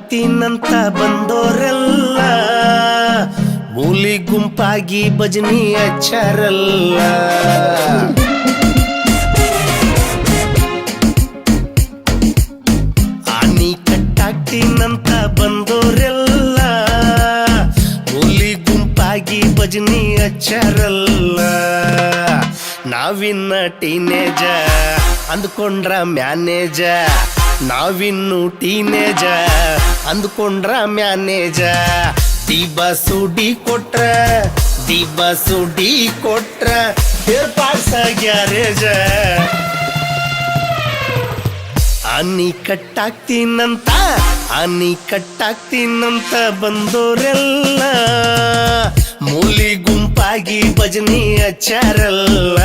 ಕಟ್ಟಾಗ್ತೀನಂತ ಬಂದೋರೆಲ್ಲ ಮೂಲಿ ಗುಂಪಾಗಿ ಭಜನಿ ಹಚ್ಚಾರಲ್ಲ. ಆನಿ ಕಟ್ಟಾಗ್ತೀನಂತ ಬಂದೋರೆಲ್ಲ ಮೂಲಿ ಗುಂಪಾಗಿ ಭಜನಿ ಹಚ್ಚಾರಲ್ಲ. ನಾವಿನ್ನ ಟೀನೇಜ ಅಂದ್ಕೊಂಡ್ರ ಮ್ಯಾನೇಜ, ನಾವಿನ್ನು ಟೀನೇಜ ಅಂದ್ಕೊಂಡ್ರ ಮ್ಯಾನೇಜ. ಡಿ ಕೊಟ್ರ ಏರ್ಪಾಡ್ಸ ಗ್ಯಾರೇಜ. ಆನಿ ಕಟ್ಟಾಗ್ತೀನಂತ ಬಂದೋರೆಲ್ಲ ಮೂಲಿ ಗುಂಪಾಗಿ ಭಜನಿ ಹಚ್ಚಾರಲ್ಲ.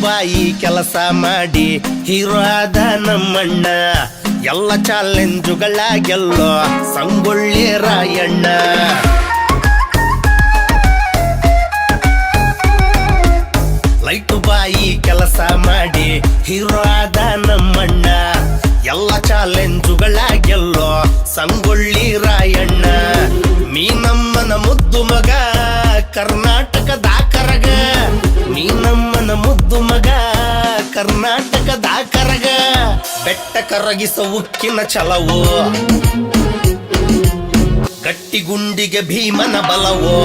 ಬಾಯಿ ಕೆಲಸ ಮಾಡಿ ಹೀರೋ ಆದ ನಮ್ಮಣ್ಣ, ಎಲ್ಲ ಚಾಲೆಂಜುಗಳ ಗೆಲ್ಲೋ ಸಂಗೊಳ್ಳಿ ರಾಯಣ್ಣ. ಲೈಟು ಬಾಯಿ ಕೆಲಸ ಮಾಡಿ ಹೀರೋ ಆದ ನಮ್ಮಣ್ಣ, ಎಲ್ಲ ಚಾಲೆಂಜುಗಳ ಗೆಲ್ಲೋ ಸಂಗೊಳ್ಳಿ ರಾಯಣ್ಣ. ಮೀನಮ್ಮನ ಮುದ್ದು ಮಗ ಕರ್ನಾಟಕದ ಕರಗ, ಮೀನಮ್ಮನ ಮುದ್ದು ಮಗ ಕರ್ನಾಟಕದ ಕರಗ. ಬೆಟ್ಟ ಕರಗಿಸ ಉಕ್ಕಿನ ಛಲವೋ, ಗಟ್ಟಿ ಗುಂಡಿಗೆ ಭೀಮನ ಬಲವೋ.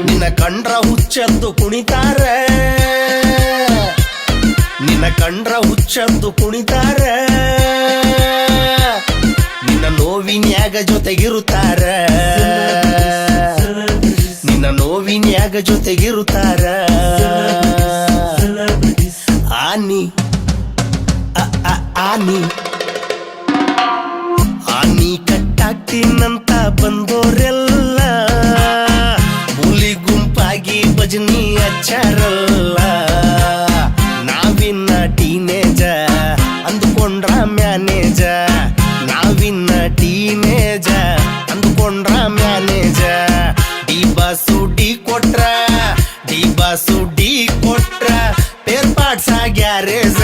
ನಿನ್ನ ಕಂಡ್ರ ಹುಚ್ಚದ್ದು ಕುಣಿತಾರ, ನಿನ್ನ ಕಂಡ್ರ ಹುಚ್ಚದ್ದು ಕುಣಿತಾರ. ನಿನ್ನ ನೋವಿನ್ಯಾಗ ಜೊತೆಗಿರುತ್ತಾರ, ನಿನ್ನ ನೋವಿನ್ಯಾಗ ಜೊತೆಗಿರುತ್ತಾರ. ಆನಿ ಆನಿ ಆನಿ ಕಟ್ಟಾಗ್ತೀನಂತ ಬಂದೋರೆಲ್ಲ ಮೂಲಿ ಗುಂಪಾಗಿ ಭಜನಿ ಹಚ್ಚಾರಲ್ಲ. ನಾವಿನ್ನ ಟೀನೇಜ ಅಂದ್ಕೊಂಡ್ರ ಮ್ಯಾನೇಜ, ನಾವಿನ್ನ ಟೀನೇಜ ಅಂದ್ಕೊಂಡ್ರ ಮ್ಯಾನೇಜ. ಡಿ ಕೊಟ್ರ ಏರ್ಪಾಡ್ಸ ಗ್ಯಾರೇಜ.